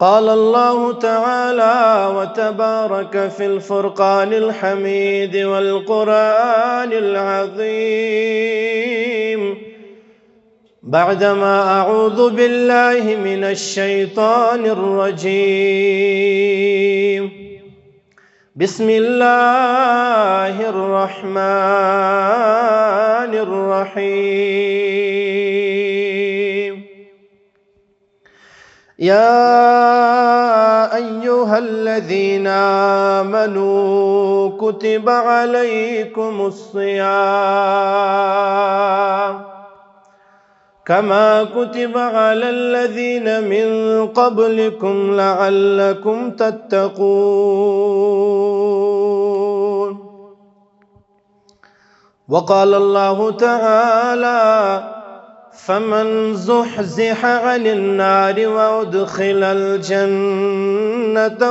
قال الله تعالى وتبارك في الفرقان الحميد والقرآن العظيم بعدما أعوذ بالله من الشيطان الرجيم بسم الله الرحمن الرحيم يا أيها الذين آمنوا كتب عليكم الصيام كما كتب على الذين من قبلكم لعلكم تتقون وقال الله تعالى فمن زحزح عن النار وأدخل الجنة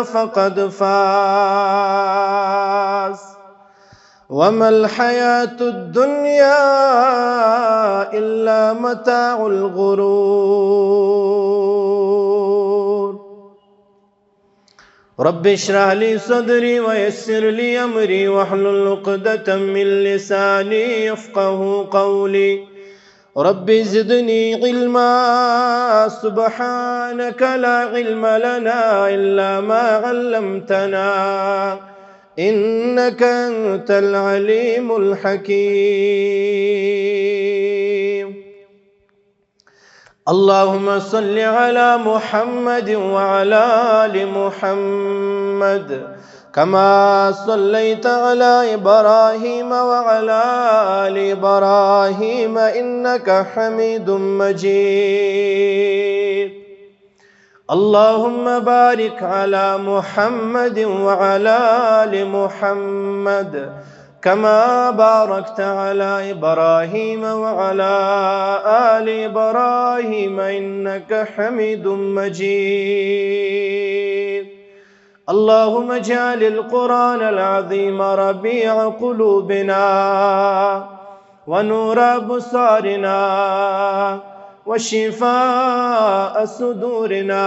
فقد فاز وما الحياة الدنيا إلا متاع الغرور رب اشرح لي صدري ويسر لي أمري واحلل عقدة من لساني يفقه قولي رب زدني علما سبحانك لا علم لنا إلا ما علمتنا إنك أنت العليم الحكيم اللهم صل على محمد وعلى آل محمد كما صليت على إبراهيم وعلى آل إبراهيم إنك حميد مجيد. اللهم بارك على محمد وعلى آل محمد كما باركت على إبراهيم وعلى آل إبراهيم إنك حميد مجيد. اللهم اجعل القرآن العظيم ربيع قلوبنا ونور أبصارنا وشفاء صدورنا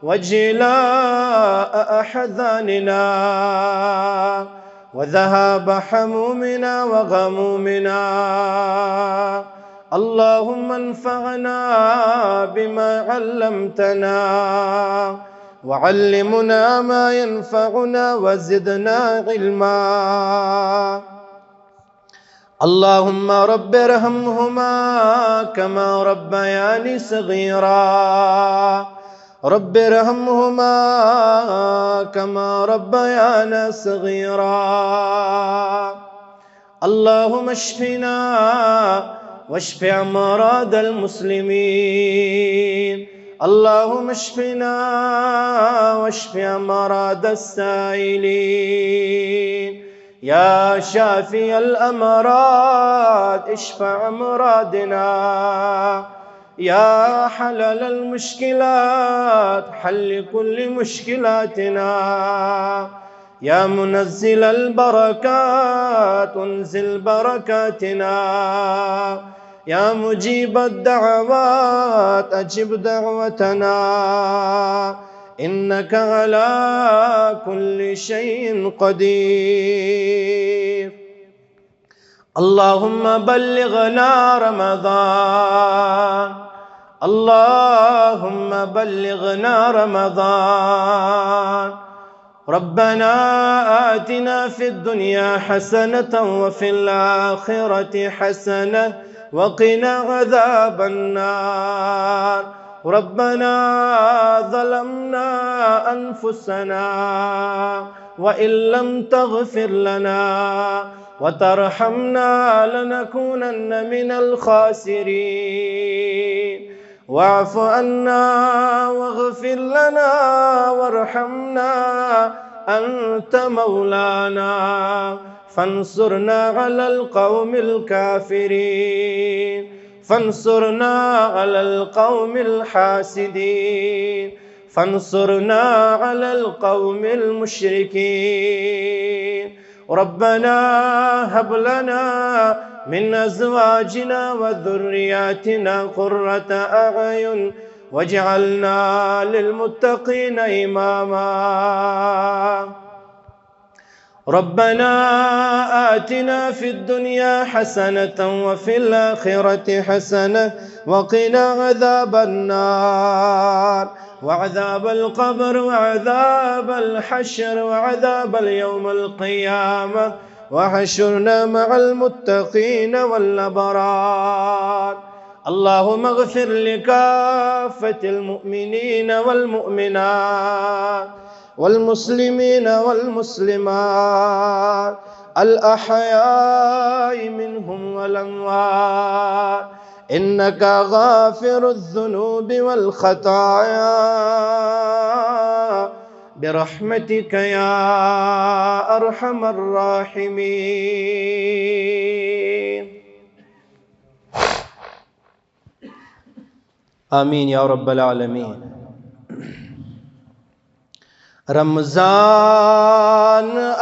وجلاء أحزاننا وذهاب حمومنا وغمومنا. اللهم انفعنا بما علمتنا وعلمنا ما ينفعنا وزدنا علما. اللهم رب ارحمهما كما ربياني صغيرا. رب ارحمهما كما ربيانا صغيرا. اللهم اشفنا واشف أمراض المسلمين. اللهم اشفنا واشف أمراض السائلين. يا شافي الأمراض اشف أمراضنا. يا حلل المشكلات حل كل مشكلاتنا. يا منزل البركات انزل بركاتنا. يا مجيب الدعوات أجب دعوتنا. إنك على كل شيء قدير. اللهم بلغنا رمضان. اللهم بلغنا رمضان. ربنا آتنا في الدنيا حسنة وفي الآخرة حسنة وقنا عذاب النار. ربنا ظلمنا أنفسنا وإن لم تغفر لنا وترحمنا لنكونن من الخاسرين. واعف عنا واغفر لنا وارحمنا أنت مولانا فانصرنا على القوم الكافرين. فانصرنا على القوم الحاسدين. فانصرنا على القوم المشركين. ربنا هب لنا من أزواجنا وذرياتنا قرة أعين واجعلنا للمتقين إماما. ربنا آتنا في الدنيا حسنة وفي الآخرة حسنة وقنا عذاب النار وعذاب القبر وعذاب الحشر وعذاب اليوم القيامة وحشرنا مع المتقين والأبرار. اللهم اغفر لكافة المؤمنين والمؤمنات والمسلمين والمسلمات الأحياء منهم والأموات إنك غافر الذنوب والخطايا برحمتك يا أرحم الراحمين. آمين يا رب العالمين. رمضان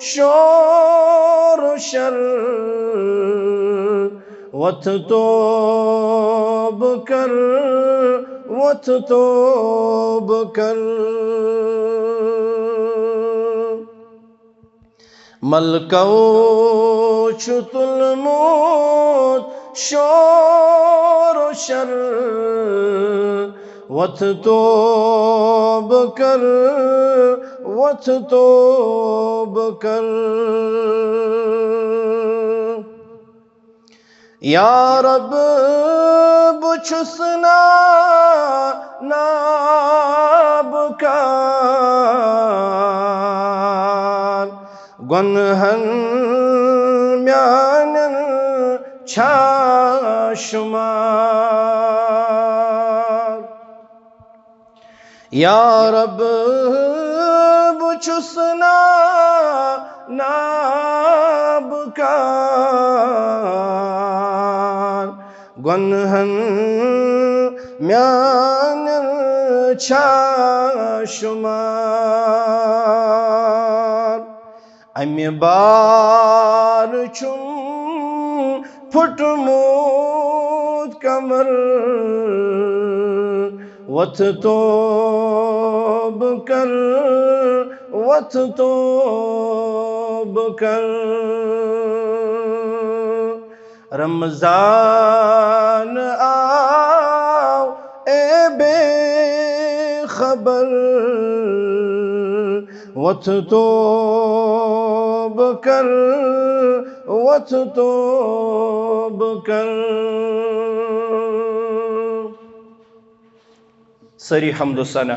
شور و شر وت توب کر وت توب کر ملکو چھ تلمود شور و شر وت توب کر وت توب کر یا رب بچھسنا نابکار گنہن میانن چھا شمار یا رب بچھسنا نابکار گنہن میانن چھا شمار امی بار چھم پھٹمود کمر وت توب کر وت توب کر رمضان آو اے بے خبر وت توب کر وت توب کر سری حمد و ثنا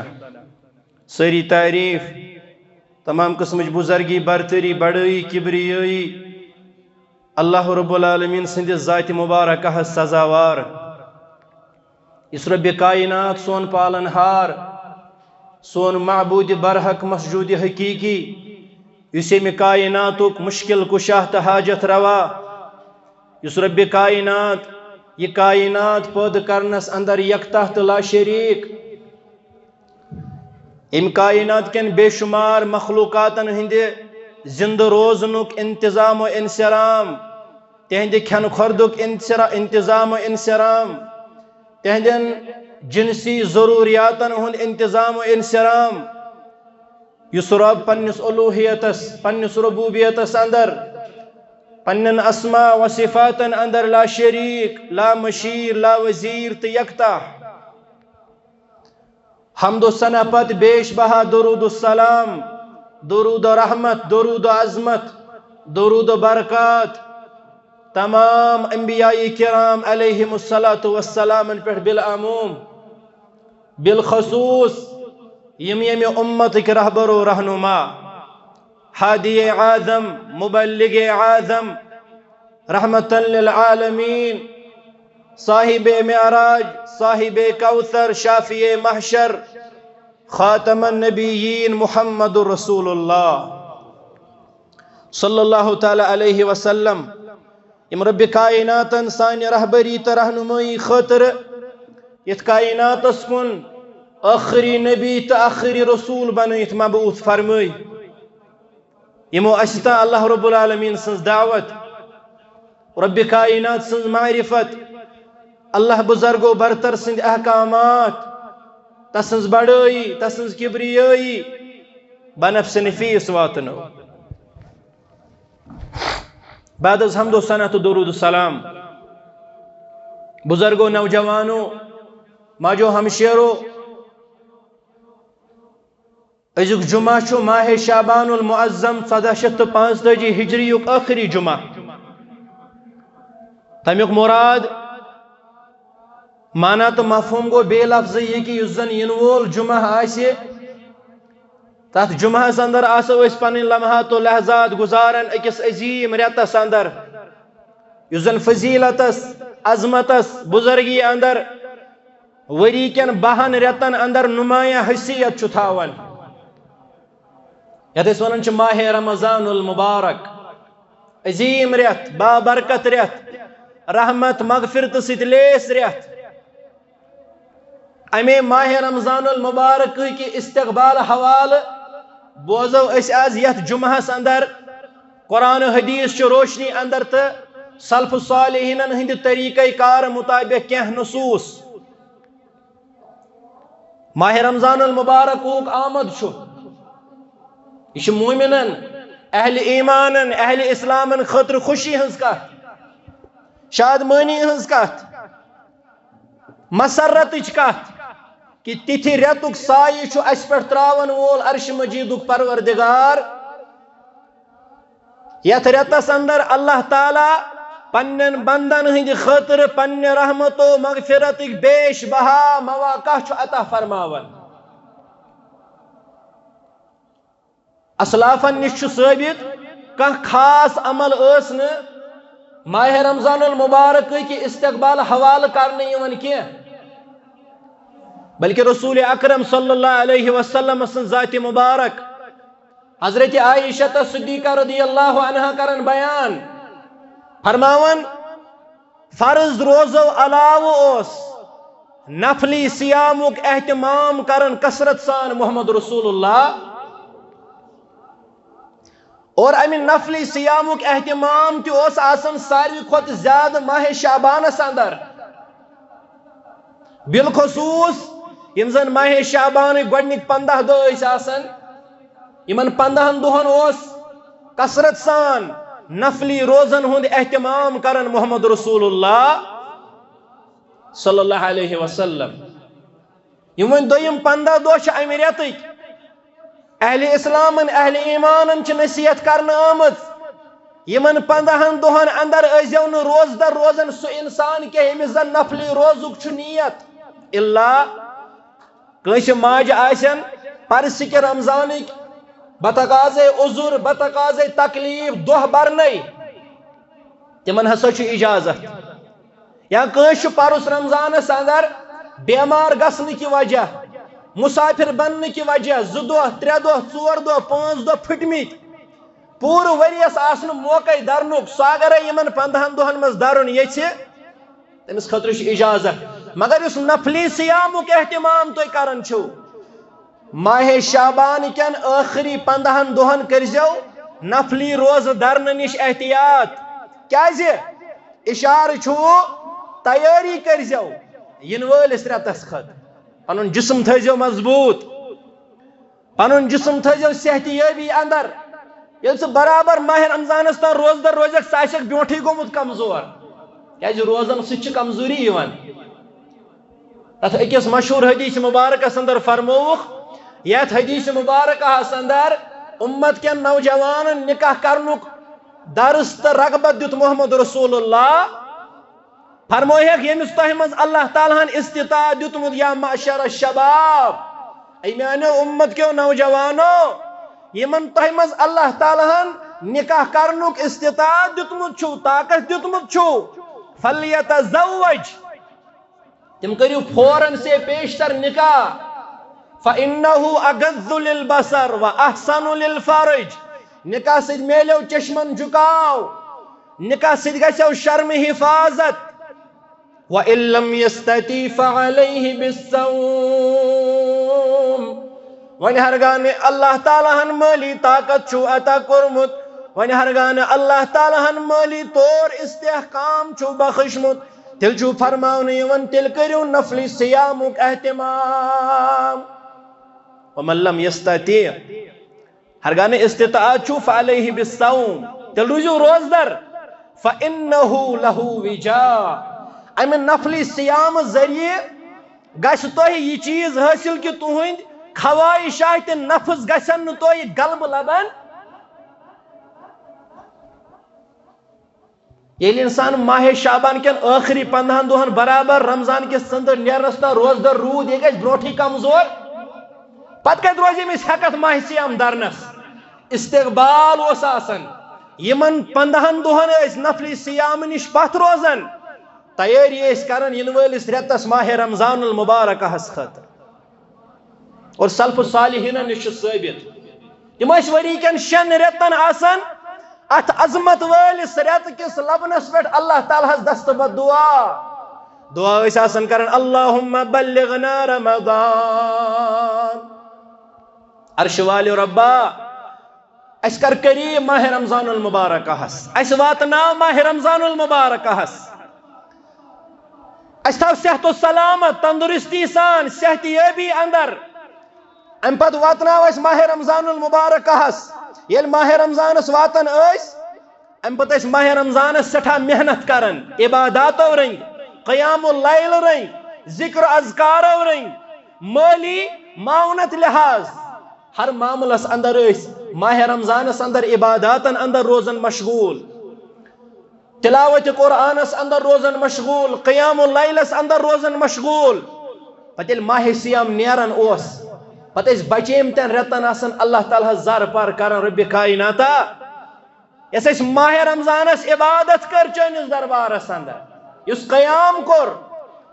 سری تعریف تمام قسمچ بزرگی برتری بڑائی کبریائی اللہ رب العالمین سندس ذات مبارکہ سزاوار اس رب کائنات سون پالن ہار سون معبود برحق مسجود حقیقی اس میں کائناتک مشکل کشاہ تو حاجت روا اس رب کائنات یہ کائنات پید کرنس اندر یکتا تو لا شریک ام کائنات کن بے شمار مخلوقاتن ہند زند روزنک انتظام و انسرام تہند کھن خوردک انتظام و انسرام تہندن جنسی ضروریاتن ہند انتظام و انسرام یس رب پنس الوہیتس پنس ربوبیتس اندر پنن اسماء و صفاتن اندر لا شریک لا مشیر لا وزیر تو یکتا حمد و ثنا پت بیش بہا درود السلام درود و رحمت درود و عظمت درود و برکات تمام انبیاء کرام علیہم الصلاۃ والسلام پر بالعموم بالخصوص یم امت کے رہبر و رہنما ہادی اعظم مبلغ اعظم رحمت للعالمین صاحب معراج صاحب کوثر شافی محشر خاتم النبیین محمد رسول اللہ صلی اللہ تعالی علیہ وسلم ام رب کائناتن سان رہبری تو رہنمائی خاطر یت کائناتس کن آخری نبی تو آخری رسول بنیت مبعوث فرمائی یمو استا اللہ رب العالمین سنز دعوت رب کائنات سنز معرفت اللہ بزرگ و برتر سند احکامات تسنز بڑائی تسنز کبریائی بنفس نفیس واتنو بعد از حمد و ثنا تو درود السلام بزرگو نوجوانو ماجو ہمشیرو ازک جمعہ چھو ماہ شعبان المعظم 1435 ہجریک آخری جمعہ تمیک مراد مانا تو مفہوم گو بے لفظ یہ کہ اس زن ینوول جمعہ آسی تات جمعہ اندر آسو اس پنن لمحات و لحظات گزارن اکس عظیم ریتس اندر اس زن فضیلتس عظمتس بزرگی اندر وری کن بہن ریتن اندر نمایاں حیثیت چھو تھاون یت اس ونن چھ ماہ رمضان المبارک عظیم ریت بابرکت ریت رحمت مغفرت ست لیس ریت امی ماہ رمضان المبارک کی استقبال حوال بوزو اس آز یت جمعہ اندر قرآن حدیث چھ روشنی اندر تو سلف صالحین ہند طریقہ کار مطابق کیا نصوص ماہ رمضان المبارک آمد یہ مومنن اہل ایمانن اہل اسلامن خاطر خوشی ہنز کت شادمانی ہنز کت مسرت کت کہ تتھی ریتک سائے اس پہ تراون وول عرش مجید پروردگار یت ریتس اندر اللہ تعالی پنن بندن ہند خاطر پنہ رحمت و مغفرت بیش بہا مواقع عطا فرماون اسلافن نش ثابت کان خاص عمل اس ماہ رمضان المبارک کی استقبال حوالہ کرنے یوان کی بلکہ رسول اکرم صلی اللہ علیہ وسلم سن ذات مبارک حضرت عائشہ صدیقہ رضی اللہ عنہ کرن بیان فرماون فرض روزو علاوہ اس نفلی سیامک اہتمام کرن کثرت سان محمد رسول اللہ اور امن نفلی سیامک اہتمام تی اس آسن ساروی کھت زیادہ ماہ شعبانس اندر بالخصوص یم زن ماہ شعبان گوڈنک 15 دہ آسن یمن 15 دہن اس کثرت سان نفلی روزن ہند اہتمام کرن محمد رسول اللہ صلی اللہ علیہ وسلم یم دویم 15 دہ امہ ریتک اہل اسلامن اہل ایمانن چھ نصیحت کرنا آمد یمن 15 دہن اندر ازیو ن روز در روزن سو انسان کے یمس زن نفلی روزک چھ نیت الا کنس ماج آسن پرسک رمضانک بتقاض عذر بتقاض تکلیف دہ برنے تمن ہسا چھ اجازت یا کنس پرس رمضانس اندر بیمار گھن کی وجہ مسافر بننے کی وجہ 2 دہ 3 دہ 4 دہ 5 دہ پھٹمت پور وریس آسن موقع درنک سو اگر یمن 15 دہن مز درن یچھ تمس خاطر اجازت مگر اس نفلی سیامک اہتمام تھی کران چھو ماہ شعبان کن آخری 15 دہن کرزو نفلی روز درن نش احتیاط کیازِ اشار چھو تیاری کرزو ین وٲلِس رٮ۪تس خٲطرٕ پنن جسم تھزو مضبوط پنن جسم تھزو صحت یابی اندر یل سے برابر ماہ رمضانس تان روز در روزک ساشک بیوٹھی گومت کمزور کیازِ روزن سچ کمزوری یوان تتھ اکس مشہور حدیث مبارکس اندر فرموخ یت حدیث مبارکہ اندر امت کن نوجوان نکاح کرنک درس تو رغبت دیت محمد رسول اللہ فرمویک یمس تہ مز اللہ تعالیٰ استطاعت دیتمت یا معشر الشباب ای میانو امت کیو نوجوانو یمن تہ مز اللہ تعالیٰ نکاح کرنک استطاعت دیتمت چھو طاقت دیتمت چھو فلیتزوج تم کریو فوراً سے پیشتر نکاح فإنه أغض للبصر وأحسن للفرج نکاح سید میلیو چشمن جھکاو نکاح سید گژھو شرم حفاظت وَإِن لَّمْ يَسْتَطِعْ فَعَلَيْهِ بِالصَّوْمِ وَنِ ہرگانے اللہ تعالیٰ ہن مالی طاقت چھو عطا کرمت وَنِ ہرگانے اللہ تعالیٰ ہن مالی طور استحکام چھو بخشمت تل چھو فرماؤنی ون تل کریو نفلی سیامک اہتمام وَمَن لَّمْ يَسْتَطِعْ ہرگانے استطاعت چھو فَعَلَيْهِ بِالصَّوْمِ تل رجو روز در فَإِنَّهُ لَهُ وِجَاء امن نفلی سیام ذریعے گھس تہ یہ چیز حاصل کہ تہند خواہشات نفس گھن تہ غلب لبن یل انسان ماہ شعبان کن آخری 15 دہن برابر رمضان کس سندر نیرنس تا روز در رود یہ گھس بروٹھی کمزور پت کت روزی مس ہیکت ماہ سیام درنس استقبال اس آسن یمن 15 دہن اس نفلی سیام نش پت روزن تیاری اس کرن ین وٲلِس رٮ۪تس ماہ رمضان المبارک خاطر اور سلف صالحین نش ثابت تم وری کن 6 رٮ۪تن آسان ات عظمت وٲلِس رٮ۪ت کس لبنس پہ اللہ تعالیٰ دستبد دعا آسان کرن اللہم بلغنا رمضان عرش والے ربا اس کر قریب ماہ رمضان المبارک ہس اس واتناو ماہ رمضان المبارک ہس اس تھو صحت و سلامت تندرستی سان صحت یابی اندر ام پت واتناو اس ماہ رمضان المبارک ہس یل ماہ رمضان اس واتن اس ام پت اس ماہ رمضان سٹھا محنت کرن عباداتو رنگ قیام اللیل رنگ ذکر اذکارو رنگ مالی معاونت لحاظ ہر معاملس اندر اس ماہ رمضانس اندر عباداتن اندر روزن مشغول تلاوت قرآنس اندر روزن مشغول قیام اللیلس اندر روزن مشغول پتہ ماہ سیام نیرن اوس پتہ اس بچیم تن رتن آسن اللہ تعالیٰ زار پار کرن رب کائناتا یس اس ماہ رمضانس عبادت کر چنس دربارس اندر یس قیام کر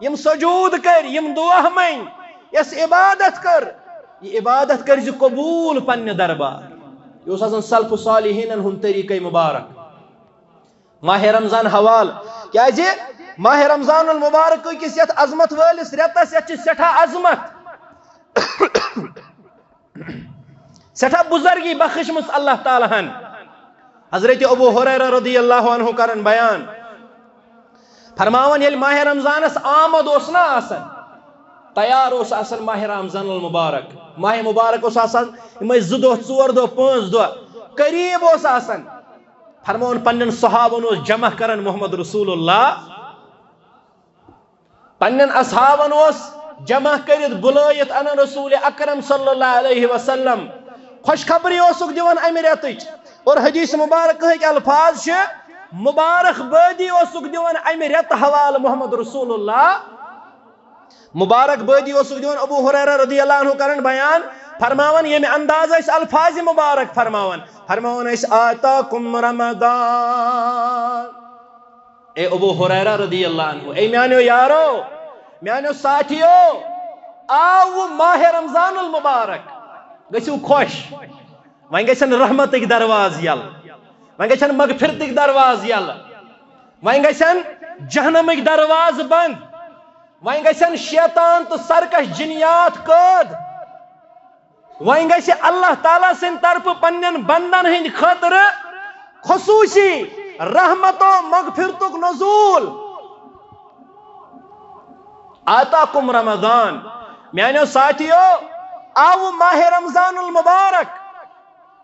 یم سجود کر یم دعا من یس عبادت کر یہ عبادت کر زی قبول پنہ دربار یہ اس آسان سلف صالحین ہن طریقہ مبارک ماہ رمضان حوال کیا جی ماہ رمضان المبارک کس یت عظمت ولس رتس یت سٹھا عظمت سٹھا بزرگی بخشمس اللہ تعالیٰ ہن حضرت ابو ہریرہ رضی اللہ عنہ کرن بیان فرماون یل ماہ رمضانس آمد اوس نا آسن تیار اوس آسن ماہ رمضان المبارک ماہ مبارک اوس آسن یمے 2 دۄہ 4 دۄہ 5 دۄہ قریب اوس آسن فرماون پنن صحابن اوس جمع کرن محمد رسول اللہ پنن اصحابن اوس جمع کرت بلائت ان رسول اکرم صلی اللہ علیہ وسلم خوشخبری اوسک دیوان امہ رتچ اور حدیث مبارک ہک الفاظ چھ مبارک بادی اوسک دیوان امہ رت حوال محمد رسول اللہ مبارک بادی اوسک دیوان ابو ہریرہ رضی اللہ عنہ کرن بیان فرماون یم انداز اس الفاظ مبارک فرماون اس آتاکم رمضان اے ابو ہریرہ رضی اللہ عنہ اے میانو یارو میانو ساتھیو آو ماہ رمضان المبارک گسیو خوش وہیں گسن رحمتک دروازٕ یل وہیں گسن مغفرتک دروازٕ یل وہیں گسن جہنمک دروازٕ بند وہیں گسن شیطان تو سرکش جنیات قید وہیں گسہ اللہ تعالیٰ سن طرف پنن بندن ہند خاطر خصوصی رحمت و مغفرتک نزول آتاکم رمضان میانو ساتھیو آو ماہ رمضان المبارک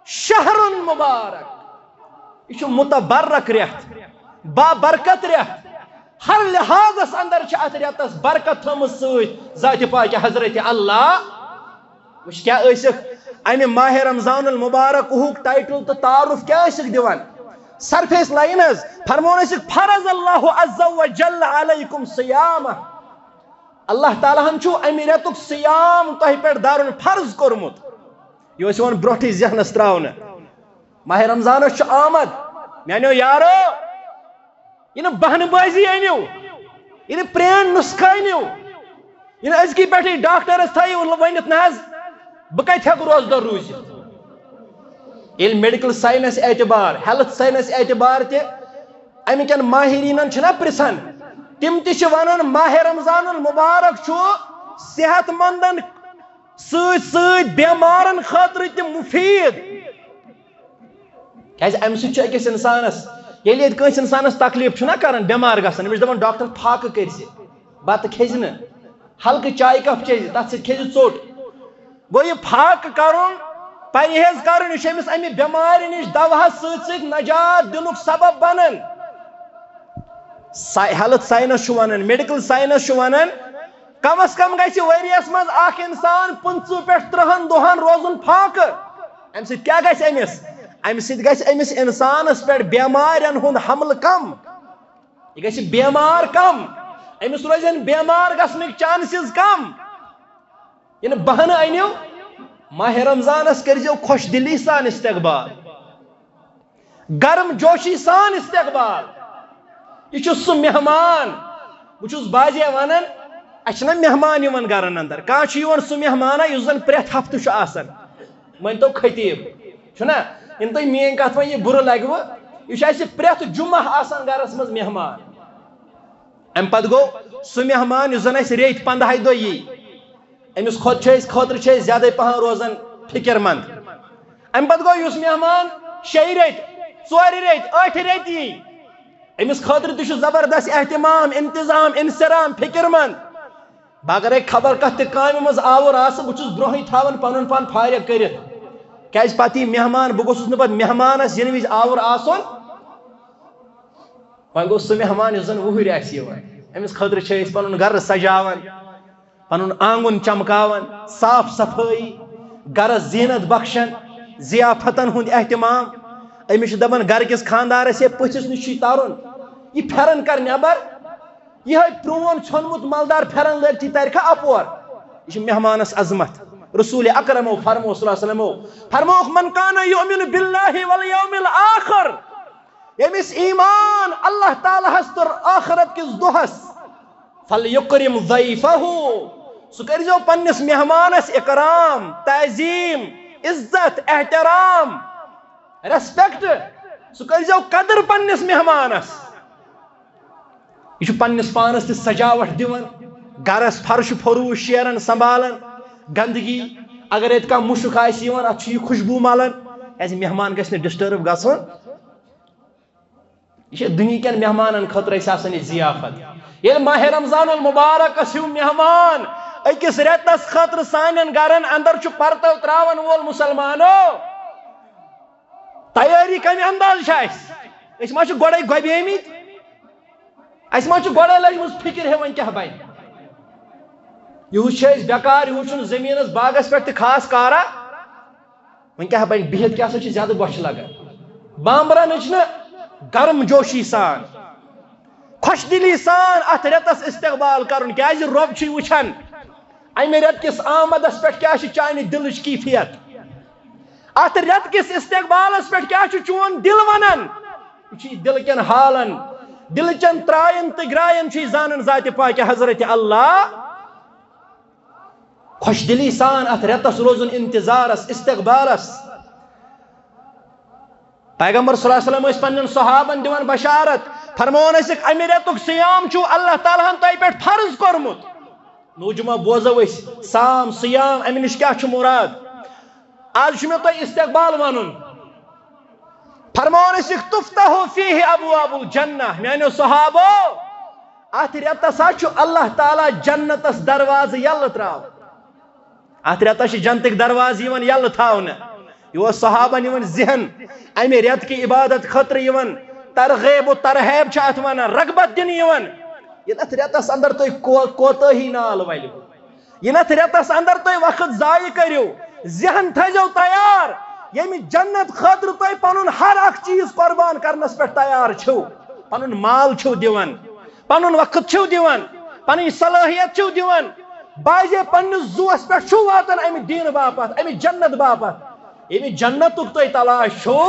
شہر مبارک یہ متبرک ریت با برکت ریت ہر لحاظ اندر ات ریتس برکت تھمت ست ذات پاک حضرت اللہ وچ کیا ٲسِکھ امہ ماہ رمضان المبارک ٹائٹل تو تعارف کیا ٲسِکھ دِوان سرفیس لائن فرمون ٲسِکھ فرض اللہ عز وجل علیکم صیامہ اللہ تعالیٰ ہن چھو امہ ریتک صیام تہ پہ دارن فرض کورمت یہ ٲسۍ یِوان برونٹھٕے ذہنس تراونہٕ ماہ رمضانس چھُ آمد میانیو یارو یہ بہنہ بازی انیو یہ پرین نسخہ انیو یہ ازکی پہ ڈاکٹرس تھو ونت نا بہ کت ہیک روزدر روزت یل میڈیکل سائنس اعتبار ہیلتھ سائنس اعتبار تہ امکن ماہرینن چھنا پرسان تم تہ ونان ماہ رمضان المبارک چھو صحت مندن ست بیمارن خاطر تہ مفید کیاز ام سۭتۍ چھُ أکِس انسانس ییٚلہِ ییٚتہِ کٲنٛسہِ انسانس تکلیف چھُنا کران بیمار گژھان أمِس چھِ دپان ڈاکٹر فاقہٕ کٔرۍ زِ بتہٕ کھیٚزِ نہٕ ہلکہٕ چایہِ کپ چیٚزِ تتھ سۭتۍ کھیٚزِ ژوٚٹ گوٚو یہِ فاقہٕ کرُن پرہیز کرُن یہِ چھُ أمِس امہِ بٮ۪مارِ نِش دوہس سۭتۍ سۭتۍ نجات دِنُک سبب بنان ہیلتھ سائنس چھُ ونان میڈیکل چھُ ونان کم از کم گژھِ ؤریس منٛز اکھ انسان 50 پٮ۪ٹھ 30 دۄہن روزُن فاقہٕ امہِ سۭتۍ کیاہ گژھِ أمِس امہ سۭتۍ گژھِ أمِس انسانس پٮ۪ٹھ بیمارن ہُنٛد حملہٕ کم یہِ گژھِ بیمار کم أمِس روزن بیمار گژھنٕکۍ چانسز کم یعنی بہانہٕ أنِو ماہ رمضانس کٔرزیو خوش دلی سان استقبال گرم جوشی سان استقبال یہ چھُ سُہ مہمان بہٕ چھُس بازے ونان اسہِ چھِنہ مہمان یِوان گرن اندر کانٛہہ چھُ یِوان سُہ مہمانہ یُس زن پرٛٮ۪تھ ہفتہٕ چھُ آسان مٲنتو خطیب چھُنہ یِنہٕ تُہۍ میٲنۍ کتھ وۄنۍ یہِ بُرٕ لگوٕ یہِ چھُ اسہِ پرٛٮ۪تھ جمعہ آسان گرس منٛز مہمان امہِ پتہٕ گوٚو سُہ مہمان یُس زن اسہِ ریٚتۍ 15 دۄہ یی أمِس خٲطرٕ چھِ أسۍ زیادے پہن روزان فکر مند ام پتہ گو یس مہمان 6 ریت 4 ریت 8 ریت یی امس خاطر تہ زبردست اہتمام انتظام انصرام فکر مند بہ اگر خبر کت کامہ مز آور آس بہ چھس برونہی تھاون پنن پان فارغ کرت کیاز پتہ یہ مہمان بہ گوسس نہ پتہ مہمانس ین وز آور آسن وۄنۍ گوٚو سُہ مہمان یُس زن وُہٕرۍ آسہِ یِوان أمِس خٲطرٕ چھِ أسۍ پنُن گرٕ سجاوان پنُن آنگُن چمکاوان صاف صفٲیی گرس زیٖنت بخشان ضیافتن ہُنٛد اہتمام أمِس چھِ دپان گرٕکِس خاندارس ہے پٔژھِس نِش چھُے ترُن یہِ پھٮ۪رن کر نٮ۪بر یِہوٚے پرٛون ژھیوٚنمُت مالدار پھٮ۪رن لٲگتھی ترکھا اپور یہِ چھِ مہمانس عظمت رسول اکرمو فرمو صلی اللہ علیہ وسلمو فرموکھ من کان یؤمن باللہ والیوم الآخر یمس ایمان اللہ تعالیٰ ہس تر آخرت کس دہس فلیکرم ضیفہ سہ کرزو پنس مہمانس اکرام تعظیم عزت احترام ریسپیکٹ سہ کرزو قدر پنس مہمانس یہ پنس پانس تہ سجاوٹ دیوان گرس فرش فروش شیرن سنبھالن گندگی اگر ات کھانا مشک آن ات یہ خوشبو ملان کیازِ مہمان گژھِ نہٕ ڈسٹرب گژھُن یہ دنیا کن مہمان خطر آسان یہ ضیافت یل ماہ رمضان المبارک ہیو مہمان اکس ریتس خطر سان گرن اندر چھ پرتو تراون وول مسلمانو تیاری کم انداز اس ما گوڑے گوبیمت اس ما گوڑے لجمز فکر ہے ون کیا بن یہ بیکار یہ زمینس باغس پہ خاص کارا ون کیا بن بہت کیا زیادہ بوچھ لگان بامبران گرم جوشی سان خوش دلی سان ات ریتس استقبال کرن کیاز رب چھ وچھان امہ ریت کس آمدس پہ کیا چانہ دلچ کیفیت ات ریت کس استقبالس پہ کیا چون دل ونان یہ دل کن حالن دل چن ترائن تو گرائن زانن ذات پاک حضرت اللہ خوش دلی سان ات ریتس روزن انتظارس استقبالس پیغمبر صلی اللہ علیہ وسلم پنن صحابن دیوان بشارت فرمون امہ ریتک سیام چھو اللہ تعالیٰ ہن تہ پہ فرض کورمت نوجما بوزو سام سیام امہ نش کیا مراد آج میں تہ استقبال ونن فرمون تفتح فیہ ابواب الجنہ میانو صحابو ات ریتس اللہ تعالیٰ جنتس دروازہ یل تراو ات ریتس جنتک دروازہ یل تھاونہ یہ صحابن ذہن امہ ریت کی عبادت خطر ترغیب و ترہیب ات ونان رغبت دن ات ریتس اندر تھی کوتاہی نال ولو ینت ریتس اندر تھی وقت ضائع کرو ذہن تھو تیار یم جنت خاطر تھی پن ہر اخ چیز قربان کرنس پہ تیار چھو پن مال چھو دیوان پن وقت چھو دیوان پن صلاحیت چھو دیوان بازے پنس زوس پہ چھو واتن امہ دین باپت امہ جنت باپت یعنی جنتک تھی تلاش چھو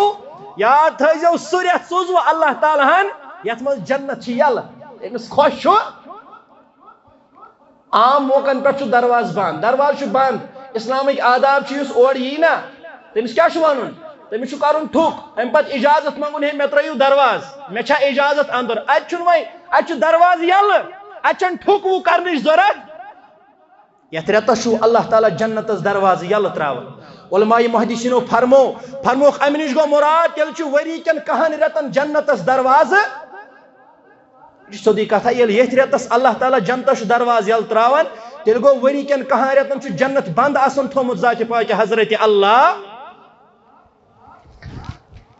یاد تھو سہ ریت سوزو اللہ تعالیٰ ہن یت مز جنت یل امس خوش چھو عام موقعن پہ درواز بند درواز بند اسلامک آداب اور یی نا تمس کیا ون تمس کرن ٹھک ام پتہ اجازت منگن ہے مے ترو درواز مے چھا اجازت اندر ات درواز یل ات ٹھک وہ کرنچ ضرورت یت ریتس اللہ تعالیٰ جنتس دروازہ یل تراون علماء محدثینو فرموک امہ نش گو مراد تیل وری کن کہن ریتن جنتس دروازہ سیودی کتھا یت ریتس اللہ تعالیٰ جنتس دروازہ یل تراون تیل گو وری کن کہن ریتن جنت بند آسن تھومت ذات پاک حضرت اللہ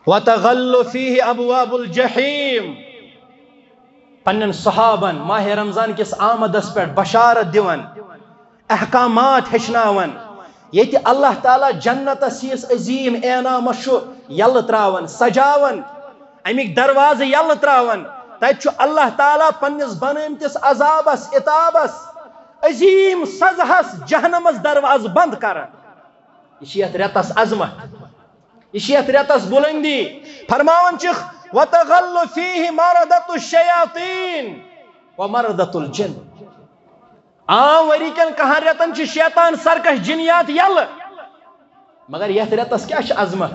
وتغل فیہ ابواب الجحیم پنن صحابن ماہ رمضان کس آمدس پہ بشارت دیوان احکامات ہچناون یت اللہ تعالیٰ جنتس یس عظیم انعامس یل تراون سجاون امیک دروازہ یل تراون تت اللہ تعالیٰ پنس بنمتس عذابس عطابس عظیم سزہس جہنمس دروازہ بند کران یہ ریتس عظمت یہ ریتس بلندی فرماون چھ وتغل فیہ مردۃ الشیاطین ومردۃ الجن عام وری کن کہان ریتن شیطان سرکش جنیات یل مگر یت ریتس کیا عظمت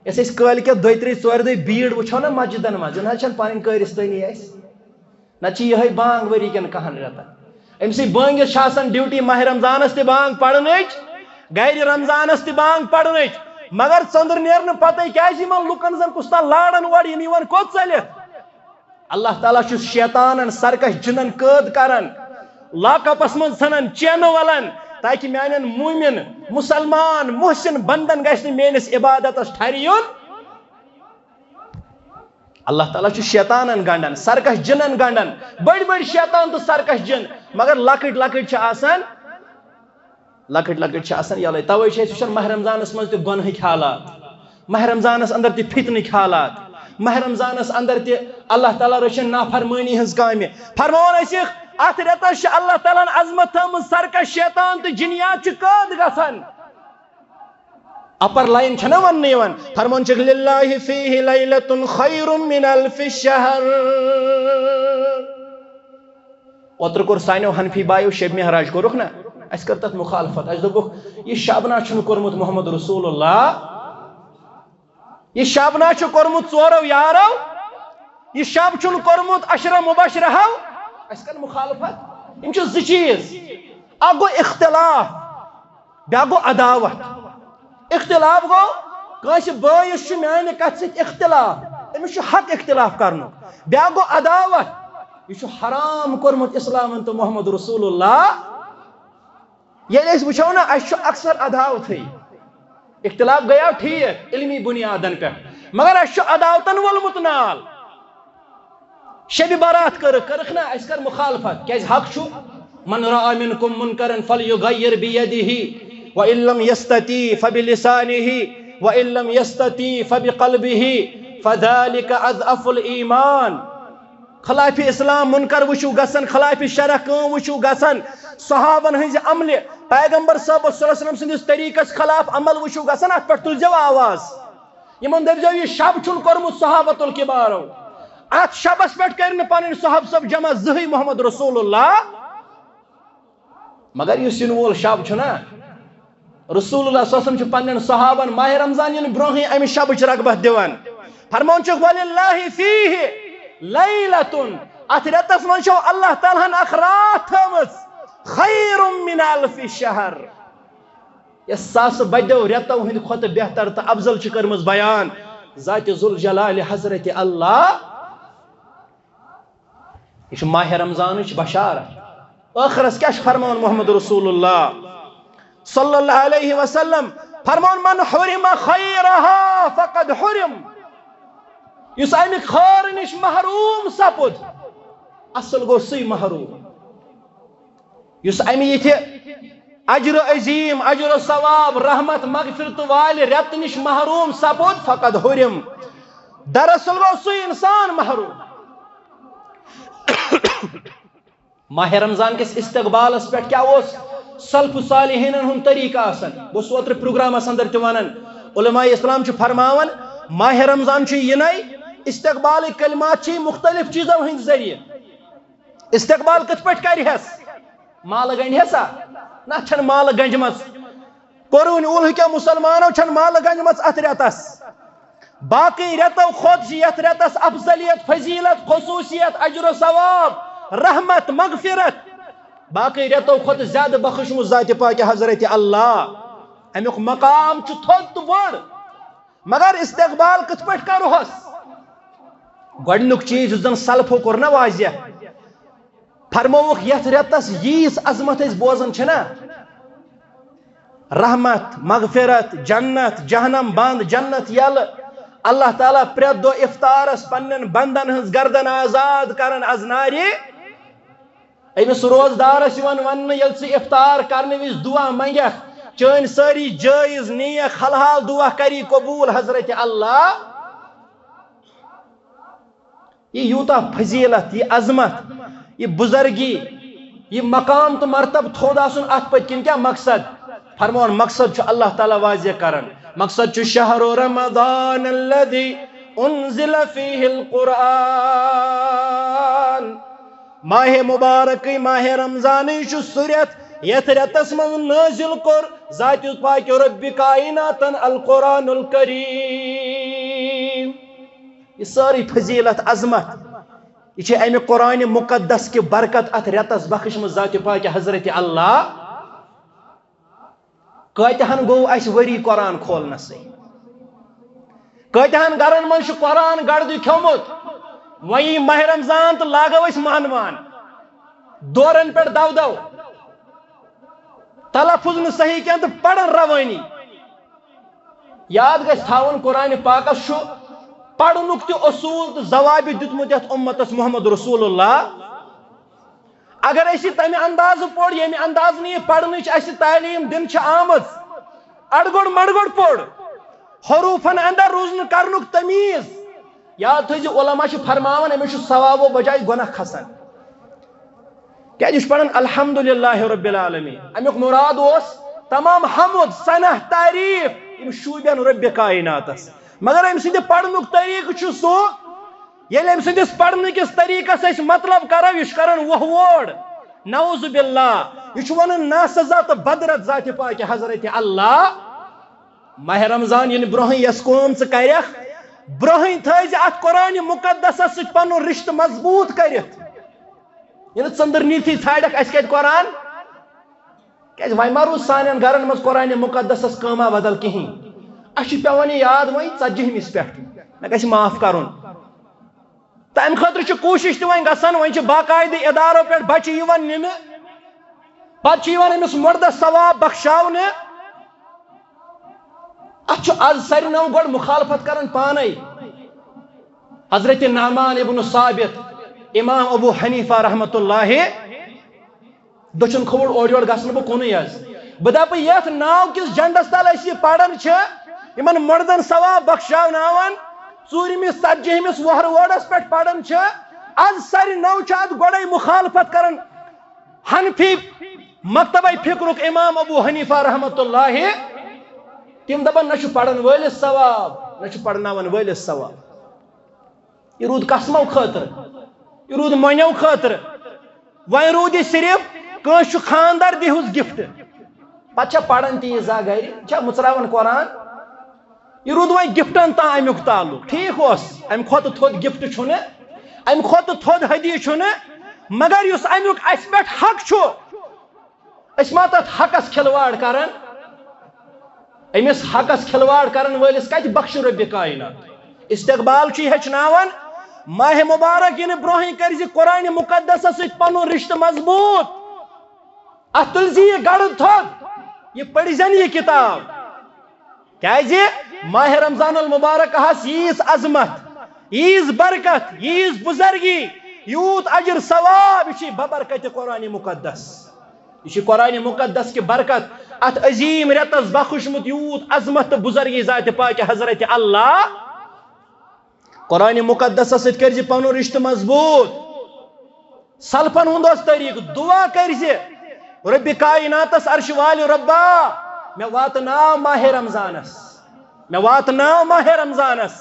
اس کل کے 2-3 4 دہ بھیڑ وچھو نا مسجدن مز نا پن قرستانی نہ یہ بانگ وری کن کہان ریتن ام سی بانگس ڈیوٹی ماہ رمضانس تہ بانگ پڑھنچ گھر رمضانس تہ بانگ پڑھنچ مگر ژندر نیرن پتہ کیازِ یمن لُکن زن کُستان لارن اور یم یوان کوٚت ژٔلِتھ اللہ تعالیٰ چھُ شیطانن سرکش جنن قٲد کران لاکپس من ژھنان چینہٕ ولان تاکہ میانن مومن مسلمان محسن بندن گژھِ نہٕ میٲنِس عبادتس ٹھرِ یُن اللہ تعالیٰ چھُ شیطانن گنڈان سرکش جنن گنڈان بڑی بڑی شیطان تو سرکش جن مگر لکٹ لکٹ چھِ آسان یلے توے چھِ أسۍ وٕچھان ماہ رمضانس منٛز تہِ گۄنہٕکۍ حالات ماہ رمضانس اندر تہِ فتنٕکۍ حالات ماہ رمضانس اندر تہِ اللہ تعالیٰ رٔچھن نافرمٲنی ہٕنٛز کامہِ فرماوان ٲسِکھ اتھ رٮ۪تس چھِ اللہ تعالیٰ ہن عظمت تھٲومٕژ سرکش شیطان تہٕ جِنیات چھِ قٲد گژھان اپر لائن چھنا ون یوان فرمان چھِ للہ فیہ لیلۃ خیر من الف شہر اوترٕ کوٚر سانیو حنفی بایو شب مہراج کوٚرُکھ نا اس کر تتھ مخالفت اس دوٚپُکھ یہ شابنا چھُنہٕ کوٚرمُت محمد رسول اللہ یہ شابنا چھُ کوٚرمُت ژورو یارو یہ شب چھُنہٕ کوٚرمُت عشرہ مبشرہو اس کر مخالفت یم چھِ زٕ چیٖز اکھ گوٚو اختلاف بیٛاکھ گوٚو عداوت اختلاف گو کٲنٛسہِ بٲیِس چھُ میانہِ کتھِ سۭتۍ اختلاف أمِس چھُ حق اختلاف کرنُک بیٛاکھ گوٚو عداوت یہ چھُ حرام کوٚرمُت اسلامن تہٕ محمد رسول اللہ ییٚلہِ أسۍ وٕچھو نا اسہِ چھُ اکثر عداوتھٕے اختلاف گٔیو ٹھیٖک علمی بُنیادن پٮ۪ٹھ مگر اسہِ چھُ عداوتن وولمُت نال شبِ بارات کٔرٕکھ نا اسہِ کٔر مخالفت کیازِ حق چھُ من رأى منکم منکرا فلیغیر بیدہ وَإِن لَمْ يَسْتَطِعْ فَبِلِسَانِهِ وَإِن لَمْ يَسْتَطِعْ فَبِقَلْبِهِ فَذَلِكَ أَضْعَفُ الْإِيمَانِ خلاف اسلام منکر وچھو گژھن خلاف شرع کٲم وچھو گژھن صحابن ہٕنٛزِ عملہِ پیغمبر صاحب صلی اللہ علیہ وسلم سٕنٛدِس طریقس خلاف عمل وچھو گژھن اتھ پٮ۪ٹھ تُلزیو آواز یمن دٔپزیو یہِ شب چھُنہٕ کوٚرمُت صحابۃ الکبارو اتھ شبس پٮ۪ٹھ کٔرۍ نہٕ پنٕنۍ صحاب صاحب جمع زٕہٕے محمد رسول اللہ مگر یُس یِنہٕ وول شب چھُنا رسول اللہ صلی اللہ علیہ وسلم چھُ پننٮ۪ن صحابن ماہ رمضان یِنہٕ برونٛہٕے امہِ شبٕچ رغبت دِوان فرمان چھُکھ وَلِلَّهِ فیٖہِ لیلۃ اتھ رٮ۪تس منٛز چھو اللہ تعالیٰ ہن اکھ راتھ تھٲومٕژ خیر من الف شہر یۄس ساسہٕ بَدیو رٮ۪تو ہٕنٛدِ کھۄتہٕ بہتر تہٕ افضل چھِ کٔرمٕژ بیان ذاتِ ذوالجلالِ حضرت اللہ یہ چھُ ماہ رمضانٕچ بشارت ٲخرس کیاہ چھُ فرمان محمد رسول اللہ صلی اللہ علیہ وسلم فرمان من حرم خیرها فقد حرم یُس امہِ خٲر نِش محروم سپُد اصل گوٚو سُے محروم یُس امہِ یِتھِ اجر عظیم اجر ثواب رحمت مغفرت والہِ رٮ۪تہٕ نِش محروم سپُد فقد حرم دراصل گوٚو سُے انسان محروم ماہ رمضان کِس استقبالس پٮ۪ٹھ کیاہ اوس سلف صالحینن ہُنٛد طریقہ آسان بہٕ اوسُس اوترٕ پروگرامس اندر تہِ ونان علماء اسلام چھُ فرماوان ماہ رمضان چھُ یِنَے استقبال کلمات چھِ مختلف چیزو ہٕنٛدۍ ذٔریعہٕ استقبال کِتھ پٲٹھۍ کرِہس مالہٕ گنڈہسا نہ چھنہٕ مالہٕ گنجمژ قرون اوٗلہٕکیو مُسلمانو چھنہٕ مالہٕ گنجمژ اتھ رٮ۪تس باقٕے رٮ۪تو کھۄتہٕ چھِ یتھ رٮ۪تس افضلیت فضیلت خصوٗصیت اجر و ثواب رحمت مغفرت باقٕے رٮ۪تو کھۄتہٕ زیادٕ بخشمُت ذاتِ پاکہِ حضرت اللہ امیُک مقام چھُ تھوٚد تہٕ بوٚڑ مگر استقبال کِتھ پٲٹھۍ کروہس گۄڈنیُک چیٖز یُس زن سلفو کوٚر نا واضح فرمووُکھ یتھ رٮ۪تس ییٖژ عظمت أسۍ بوزان چھِنا رحمت مغفرت جنت جہنم بند جنت یلہٕ اللہ تعالیٰ پرٛٮ۪تھ دۄہ افطارس پننٮ۪ن بندن ہٕنٛز گردن آزاد کران از نارِ أمِس روزدارس یِوان وننہٕ ییٚلہِ ژٕ افطار کرنہٕ وِزِ دعا منگکھ چٲنۍ سٲری جٲیز نیک حلحال دعا کری قبوٗل حضرت اللہ یہ یوٗتاہ فضیلت یہ عظمت یہ بزرگی یہ مقام تو مرتب تھوٚد آسُن اتھ پٔتۍ کِنۍ کیاہ مقصد فرمان مقصد چھُ اللہ تعالیٰ واضح کران مقصد چھُ شہر رمضان الذی انزل فیہ القرآن ماہ مبارک ماہ رمضان چھُ سُہ رٮ۪تھ یتھ رٮ۪تس منٛز نٲزِل کوٚر ذاتِ پاکہِ رۄبِ کائناتن القرآن الکریم یہ سٲرٕے فضیلت عظمت یہ چھِ امہِ قرآنِ مقدس کہِ برکت اتھ رٮ۪تس بخشمٕژ ذاتِ پاکہِ حضرت اللہ کۭتہن گوٚو اسہِ ؤری قرآن کھولنسٕے کتہن گرن من قرآن گردی کھومت وی ماہ رمضان تو لاگو اس مہنوان دورن پہ دو دو تلفظ نہ صحیح کیا تو پڑھن روانی یاد گژھِ تھاون قرآن پاکس پڑھنک تہ اصول تو ضوابط دیتمت یتھ امتس محمد رسول اللہ اگر اسی تمہ انداز پوڑ یمہ انداز نی پڑھنچ اس تعلیم دن آمد اڑگڑ مڑگڑ پوڑ حروفن اندر روزن کرنک تمیز یاد تھو علماء فرماون امس ثوابو بجائے گناہ کھسان کیا پڑھن الحمدللہ رب العالمین امیک مراد اس تمام حمد ثنا تعریف ام شوبین رب کائنات مگر ام سند پڑھنک طریقہ سو یل ام سندس پڑھنے کس طریقس اس مطلب کرو یہ کرن وہ ووڑ نعوذ باللہ یہ ونن ناسزا تو بدرت ذات پاک حضرت اللہ ماہ رمضان ین برہن یس کون ث کرخ برہن تھز ات قرآن مقدس ست پن رشتہ مضبوط کرت یل ژندر نیتھی ژھاڑک اس کت قرآن کیاز وای ما روز سانن گرن مز قرآن مقدس کما بدل کہین اش پیون یاد وی 40 پہ مے گژھِ معاف کرن تم خاطر کوشش تہ گژھان وۄنۍ باقاعدہ ادارو پہ بچہ یوان نن پتہ امس مردس ثواب بخشاونہ ات آز ساری نو گۄڈٕ مخالفت کران پانے حضرت نعمان ابن ثابت امام ابو حنیفہ رحمۃ اللہ دچھن کھوڑ اور یور گژھن بہ کُنُے حظ بہ دپ یتھ ناو کس جنڈس تل اس یہ پڑھان یمن مردن ثواب بخشاوناوان ژوٗرمِس 40مِس وہر ووڑس پہ پڑھان آز ساری نو ات گۄڈے مخالفت کران حنفی مکتبہ فکرک امام ابو حنیفہ رحمۃ اللہ تم دپان نہ پڑھن ولس ثواب نہ پڑھناون ولس ثواب یہ رود قسمو خاطر یہ رود مونیو خاطر وۄنۍ روٗد یہ صرف کٲنٛسہِ چھُ خاندار دِہُس گفٹ پتہٕ پڑھان تیٖژ گھر مُژراوان قرآن یہ رود وۄنۍ گفٹن تام امیُک تعلق ٹھیک امہ کھۄتہٕ تھوٚد گفٹ چھُنہٕ امہ کھۄتہٕ تھوٚد ہدیہ چھُنہٕ مگر یُس امیُک اسہِ پٮ۪ٹھ حق چھُ أسۍ ما تتھ حقس کھلواڑ کران امس حقس کھلواڑ کرن ولس کت بخش رب کائنات استقبال چھ ہچناون ماہ مبارک ین برہن کرزِ قرآن مقدس ست پن رشتہ مضبوط ات تلزی یہ گڑ تھوٚد یہ پڑھ زن یہ کتاب کیازِ ماہ رمضان المبارک ہس ییٖژ عظمت ییٖژ برکت ییٖژ بزرگی یوت اجر ثواب یہ ببرکت قرآن مقدس یہ قرآن مقدس کی برکت ات عظیم رتس بخشمت یوت عظمت بزرگی ذات پاک حضرت اللہ قرآن مقدس ست کرزِ پن رشتہ مضبوط سلفن ہند طریق دعا کرزِ رب کائناتس عرش وال ربا میں واتناو ماہ رمضانس میں واتناو ماہ رمضانس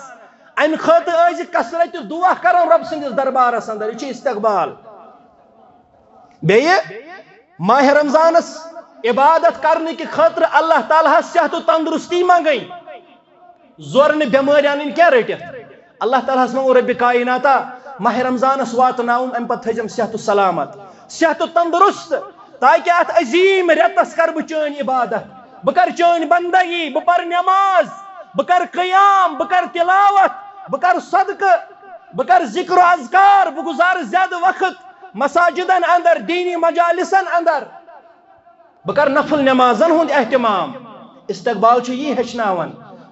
ام خاطر از کثرت دعا کرن رب سندس دربارس اندر یہ استقبال بیٚیہِ ماہ رمضانس عبادت کرنے کی خاطر اللہ تعالیٰ صحت و تندرستی منگئی زورن بیمارین کیا رٹت اللہ تعالیٰ منگو رب کائناتا ماہ رمضانس واتناوم ام پتہ تھزم صحت و سلامت صحت و تندرست تاکہ ات عظیم رتس کر بہ چٲنۍ عبادت بہ کر چٲنۍ بندگی بہ پر نماز بہ کر قیام بہ کر تلاوت بہ کر صدقہ بہ کر ذکر و اذکار بہ گزار زیادہ وقت مساجدن اندر دینی مجالسن اندر بہ کر نفل نمازن ہند اہتمام استقبال چھ یہ ہچناون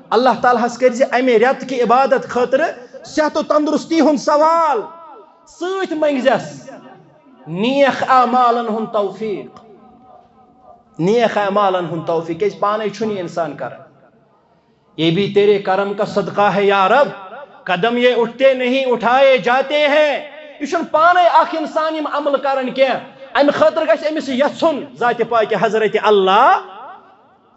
اللہ تعالیٰ ہس کرزِ امہ رت کی عبادت خاطر صحت و تندرستی ہند سوال ست منگزس نیک اعمالن ہند توفیق نیک اعمالن ہند توفیق کیازِ پانے چھُنہٕ انسان کران یہ بھی تیرے کرم کا صدقہ ہے یا رب قدم یہ اٹھتے نہیں اٹھائے جاتے ہیں یہ پانے اخ انسان یم عمل کرن کی ام خاطر گژھِ امس یژھُن ذات پاک حضرت اللہ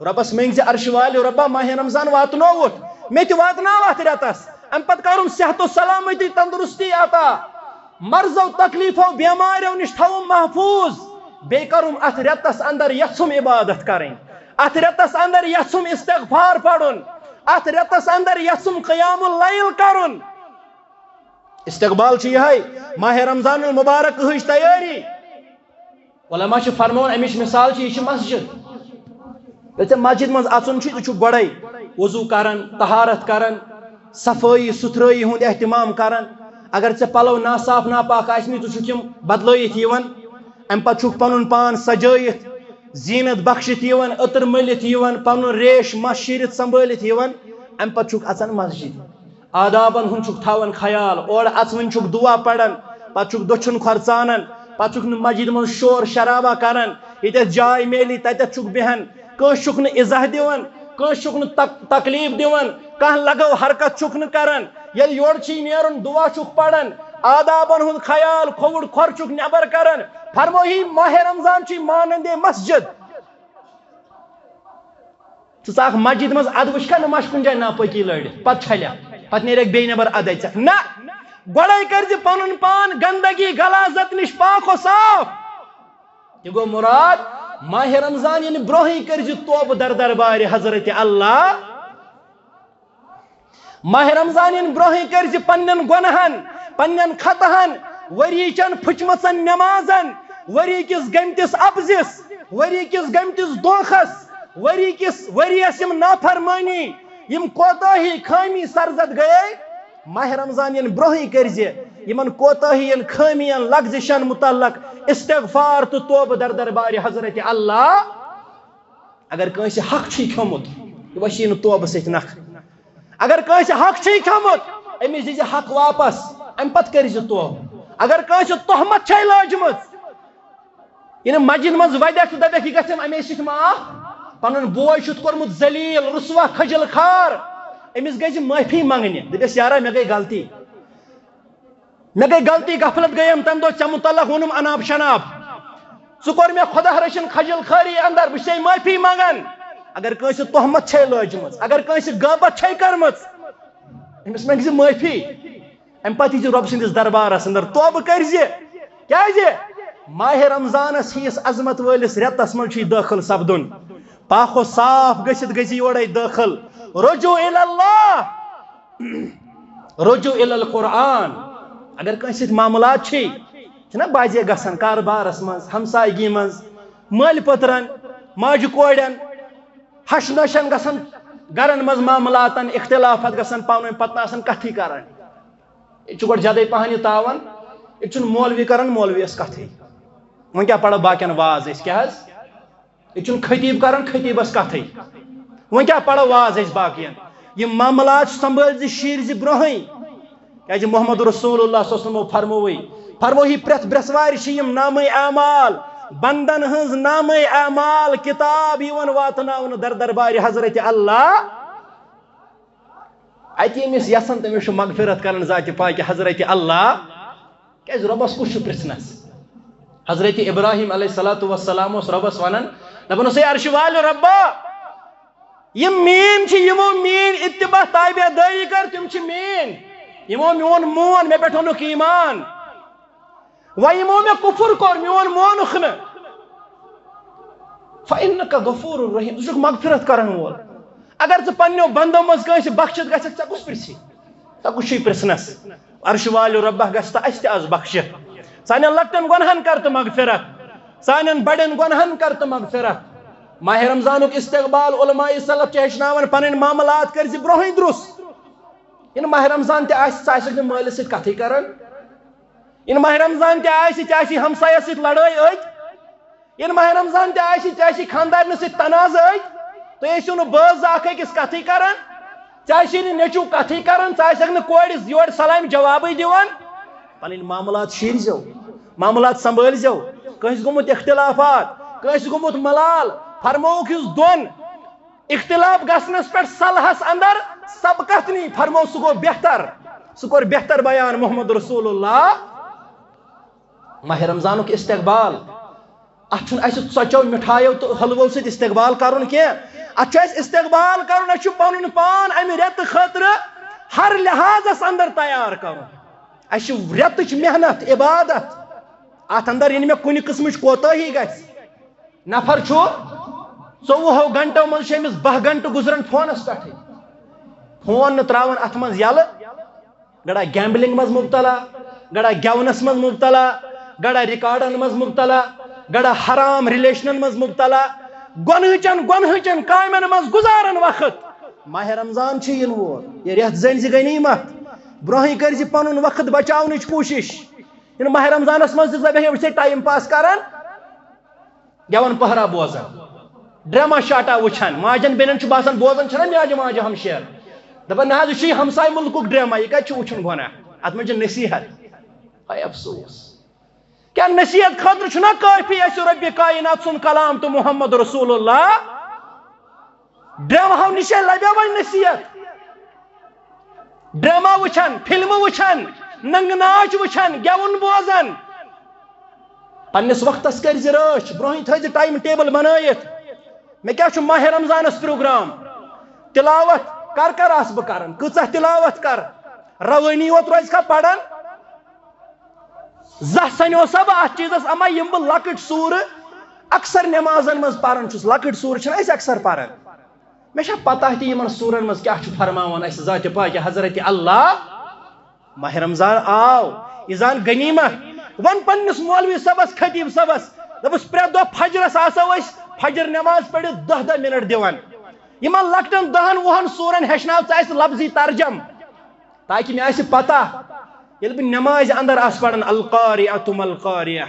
ربس منگزِ عرش وال ربا ماہ رمضان واتنووت مے تہِ واتناو اتھ رتس ام پتہٕ کرُن صحت و سلامتی تندرستی عطا مرضو تکلیفو بیماریو نش تھاوُم محفوظ بے کرُم اتھ رتس اندر یژھُم عبادت کریں اتھ رتس اندر یژھُم استغفار پڑھن اتھ رتس اندر یژھُم قیام اللیل کرن استقبال چھ یہ ماہ رمضان المبارک ہج تیاری علماء چھ فرمون امچ مثال چھ یہ مسجد یتھ مسجد مز اژن چھ یہ گۄڈے وضو کرن طہارت کرن صفائی ستھرائی ہند اہتمام کران اگر ژے پلو ناصاف ناپاک آسنی ژٕ چھُکھ یِم بدلٲیِتھ یِوان امہِ پتہٕ چھُکھ پنُن پان سجٲیِتھ زیٖنت بخشِتھ یِوان عطر مٔلِتھ یِوان پنُن ریش مس شیٖرِتھ سنبھٲلِتھ یِوان امہِ پتہٕ چھُکھ اژان مسجد آدابن ہُنٛد چھُکھ تھاوان خیال اورٕ اژوٕنۍ چھُکھ دعا پران پتہٕ چھُکھ دٔچھُن کھۄر ژانان پتہٕ چھُکھ نہٕ مسجد منٛز شور شرابہ کران ییٚتٮ۪تھ جاے میلی تتٮ۪تھ چھُکھ بیہان کٲنٛسہِ چھُکھ نہٕ عزہ دِوان کٲنٛسہِ چھُکھ نہٕ تکلیٖف دِوان کانٛہہ لگو حرکت چھُکھ نہٕ کران ییٚلہِ یورٕ چھُے نیرُن دعا چھُکھ پران آدابن ہُنٛد خیال کھووُر کھۄر چھُکھ نٮ۪بر کران فرمٲیی ماہ رمضان چھُے مانندے مسجد ژٕ ژاکھ مسجد منٛز ادٕ وٕچھ کھا نہٕ ما چھِ کُنہِ جایہِ ناپٲکی لٲڑِتھ پتہٕ چھلکھ پتہٕ نیرکھ بیٚیہِ نٮ۪بر ادے ژکھ نہ گۄڈے کٔرزِ پنُن پان گندگی غلاظت نِش پاک و صاف یہ گو مراد ماہ رمضان یعنی برونٛہٕے کٔرزِ توبہٕ در دربارِ حضرت اللہ ماہ رمضان یعنی برونٛہٕے کٔرزِ پننٮ۪ن گۄنہن پننٮ۪ن خطہن ؤری چن پھٕچمژن نٮ۪مازن ؤری کِس گٔمتِس اپزِس ؤری کِس گٔمتِس دھوکھس ؤریس یِم نافرمٲنی یِم کوتاہی خٲمی سرزد گٔیے ماہ رمضان یعنی برونٛہٕے کٔرزِ یِمن کوتاہین خٲمین لغزشن متعلق استغفار تہٕ توبہٕ در دربارِ حضرت اللہ اگر کٲنٛسہِ حق چھُے کھیوٚمُت یہِ وٕچھی نہٕ توبہٕ سۭتۍ نکھٕ اگر کٲنٛسہِ حق چھُے کھیوٚمُت أمِس دِزِ حق واپس امہِ پتہٕ کٔرزِ توبہٕ اگر کٲنٛسہِ تہمت چھے لٲجمٕژ یعنی مسجد منٛز ودٮ۪کھ تہٕ دپٮ۪کھ یہِ گژھٮ۪م امے سۭتۍ معاف پنُن بوے چھُتھ کوٚرمُت ذلیٖل رسوا کھجل کھار أمِس گژھِ معٲفی منٛگنہِ دپٮ۪س یارا مےٚ گٔے غلطی غفلت گٔیم تمہِ دۄہ ژےٚ متعلق ووٚنُم اناب شناب ژٕ کوٚر مےٚ خۄدا رٔچھِن کھجل کھٲری اندر بہٕ چھسے معٲفی منٛگان اگر کٲنٛسہِ تہمت چھے لٲجمٕژ اگر کٲنٛسہِ غٲبت چھے کٔرمٕژ أمِس منٛگۍ زِ معٲفی امہِ پتہٕ یی زِ رۄب سٕنٛدِس دربارس اندر توبہٕ کٔرزِ کیازِ ماہ رمضانس ہِوِس عظمت وٲلِس رٮ۪تس منٛز چھُے دٲخل سپدُن پاک و صاف گٔژھِتھ گٔژھِ یورے دٲخل رجوع اللہ رجوع القرآن اگر کٲنٛسہِ سۭتۍ معاملات چھِ چھِنہ بازے گژھان کاربارس منٛز ہمسایگی منٛز مٲلۍ پٔترن ماجہِ کورٮ۪ن ہش نشن گژھان گرن منٛز معاملاتن اختلافات گژھان پانہٕ ؤنۍ پتہٕ نہٕ آسان کتھٕے کران ییٚتہِ چھُ گۄڈٕ جدے پہن یہِ تاوان ییٚتہِ چھُنہٕ مولوی کران مولویس کتھٕے وۄنۍ کیٛاہ پرو باقین واز أسۍ کیٛاہ حظ ییٚتہِ چھُنہٕ خطیٖب کران خطیٖبس کتھٕے وۄنۍ کیٛاہ پرو واز أسۍ باقین یِم معاملات سنبھٲلۍ زِ شیٖرۍ زِ برونٛہٕے کیٛازِ محمد رسول اللہ صلی اللہ علیہ وسلم فرمووٕے پرٛٮ۪تھ برٛٮ۪سوارِ چھِ یِم نامے اعمال بندن ہٕنٛز نامے اعمال کتاب یِوان واتناونہٕ در دربارِ حضرت اللہ اتہِ ییٚمِس یژھان تٔمِس چھُ مغفرت کران ذاتِ پاکہِ حضرت اللہ کیٛازِ رۄبس کُس چھُ پرژھنس حضرت ابراہیم علیہ الصلوۃ والسلام اوس رۄبس ونان دپان اوس ہے عرشہِ والہِ رۄبا یِم میٲنۍ چھِ یِمو میٲنۍ اتباع تابع دٲری کر تِم چھِ میٲنۍ یِمو میون مون مےٚ پٮ۪ٹھ اوٚنُکھ ایمان وۄنۍ یِمو مےٚ کُفُر کوٚر میون مونُکھ نہٕ فإنک غفور رحیٖم ژٕ چھُکھ مغفرت کرن وول اگر ژٕ پننیو بندو منٛز کٲنٛسہِ بخشِتھ گژھکھ ژےٚ کُس پرژھی ژےٚ کُس چھُے پرژھنس عرشہِ والہِ رۄبہ گژھِ تہٕ اسہِ تہِ آز بخشِتھ سانٮ۪ن لۄکٹٮ۪ن گۄنہن کر تہٕ مغفرت سانٮ۪ن بڑٮ۪ن گۄنہن کر تہٕ مغفرت ماہ رمضانُک استقبال علماء سلف چھِ ہیٚچھناوان پنٕنۍ معاملات کٔرزِ برونٛہٕے درُست یِنہٕ ماہ رمضان تہِ آسہِ ژٕ آسکھ نہٕ مٲلِس سۭتۍ کتھٕے کران یِنہٕ ماہ رمضان تہِ آسہِ ژےٚ آسی ہمسایس سۭتۍ لڑٲے أتۍ یِنہٕ ماہ رمضان تہِ آسہِ ژےٚ آسی خانٛدارنہِ سۭتۍ تنازٕ أتۍ تُہۍ ٲسِو نہٕ بٲژ اکھ أکِس کتھٕے کران ژےٚ آسی نہٕ نیٚچوٗ کتھٕے کران ژٕ آسکھ نہٕ کورِ یورٕ سلامہِ جوابٕے دِوان پنٕنۍ معاملات شیٖرزیو معاملات سنبھٲلزیو کٲنٛسہِ گوٚمُت اختلافات کٲنٛسہِ گوٚمُت ملال فرمووُکھ یُس دۄن اختلاف گژھنس پٮ۪ٹھ صلحس اندر سبقت نی فرمو سُہ گوٚو بہتر سُہ کوٚر بہتر بیان محمد رسول اللہ ماہ رمضانُک استقبال اتھ چھُنہٕ اسہِ ژۄچو مِٹھایو تہٕ حلوو سۭتۍ استقبال کرُن کینٛہہ اتھ چھُ اسہِ استقبال کرُن اسہِ چھُ پنُن پان امہِ رٮ۪تہٕ خٲطرٕ ہر لحاظس اندر تیار کرُن اسہِ چھِ رٮ۪تٕچ محنت عبادت اتھ اندر یِنہٕ مےٚ کُنہِ قٕسمٕچ کوتٲہی گژھِ نفر چھُ 24 گنٹو منٛز چھِ أمِس 10 گنٹہٕ گُزران فونس پٮ۪ٹھٕے فون نہٕ تراوان اتھ منٛز یلہٕ گڑا گیمبلنگ منٛز مبتلا گڑا گٮ۪ونس منٛز مبتلا گڑا رِکاڈن منٛز مبتلا گڑا حرام رِلیشنن منٛز مبتلا گۄنہٕچن کامٮ۪ن منٛز گُزاران وقت ماہ رمضان ین وول یہ ریت زن غنیمت برہی کر پن وقت بچاونچ کوشش ان ماہ رمضانس مز ٹائم پاس کران گیون پہرا بوزان ڈرامہ شاٹا وچھان ماجن بینن باسان بوزان چھنا میاجہ ماجہ ہمشیر دپان نہ یہ ہمسائے ملک ڈرامہ یہ کت وچھن گونا ات مجھ نصیحت ہائے افسوس کیا نصیحت خاطر چھنا کافی اس رب کائنات سن کلام تو محمد رسول اللہ ڈرامہ نشے لبیا وی نصیحت ڈرامہ وچھان فلم وچھان ننگ ناچ وچھان گیون بوزان پنس وقتس کر رچ برہن تھز ٹائم ٹیبل بنائت میں کیا ماہ رمضانس پروگرام تلاوت کر آس بہ کران کچھ تلاوت کر روانی ہوت روز کا پڑھان زہ سنو سب ات چیزس اما یم بہ لکٹ سور اکثر نمازن مز پران چھس لکٹ سور چھنا اس اکثر پران میں چھا پتہ تہ یمن سورن مز کیا چھ فرماوان اس ذات پاک حضرت اللہ ماہ رمضان آو ایزان غنیمت ون پنس مولوی صبس خطیب صبس دبس پرے دو فجرس آسو اس فجر نماز پڑھ 10 منٹ دیوان یمن لکٹن 10-20 سورن ہشناو ث لفظی ترجم تاکہ میں اس پتہ یل بہ نماز اندر آس پڑھن القاریہ ما القاریہ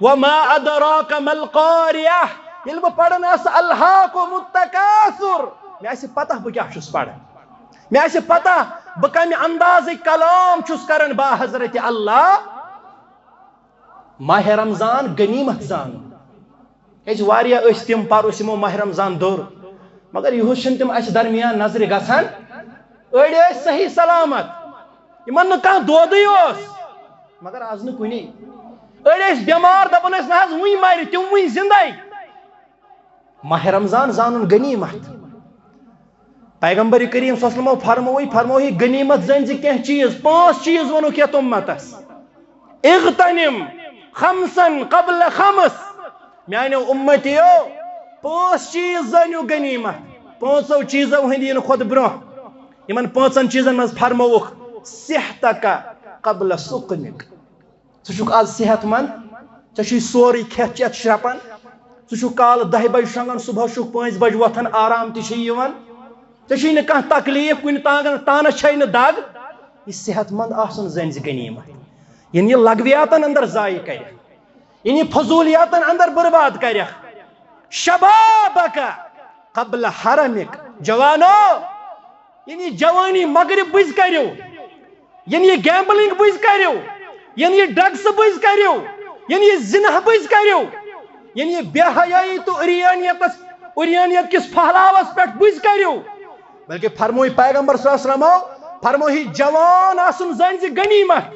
وما ادراک ما القاریہ یل بہ پڑھن آس الہاکم التکاثر میں اس پتہ بہ کیا چھس پڑھن میں اس پتہ بہ کم انداز کلام چھس کرن با حضرت اللہ ماہ رمضان غنیمت زان واریا تم پروس یمو ماہ رمضان دور مگر یہ چھن تم اس درمیان نظر گژھان اڑ صحیح سلامت یمن نہ کانٛہہ دودٕے اوس مگر آز نہ کُنی اڑ بیمار دپان نہ حظ وٕنۍ مر تم وٕنۍ زندے ماہ رمضان زانن غنیمت پیغمبر کریم صلی اللہ علیہ وسلم فرموئی غنیمت زن کی چیز 5 چیز ونو کیا امتس اغتنم خمسن قبل خمس میانو امتیو 5 چیز زنو غنیمت 5 چیزو ہندین خود برو یمن 5 چیزن مز فرموک صحتک قبل سقمک ژٕ آز صحت مند ژےٚ سوری کھیت چیت شرپان ژٕ کال 10 بج شنگان صبح 5 بج وتھان آرام تہ یوان ژےٚ نہٕ کانٛہہ تکلیف کُنہِ تانس چھے نہٕ دگ یہ صحت مند آسن زن غنیمت یعنی یہ لغویاتن اندر ضائع کر یعنی فضولیاتن اندر برباد کر شبابک قبل حرمک جوانو یعنی جوانی مغرب بز کرو یعنی یہ گیمبلنگ بز کرو یعنی یہ ڈرگس بز کرو یعنی یہ زنا بز کرو یعنی یہ بے حیائی تو اریانیت کس پھہلاوس پہ بز کرو بلکہ فرموئی پیغمبر صلی اللہ علیہ وسلم فرموئی جوان آسن زن غنیمت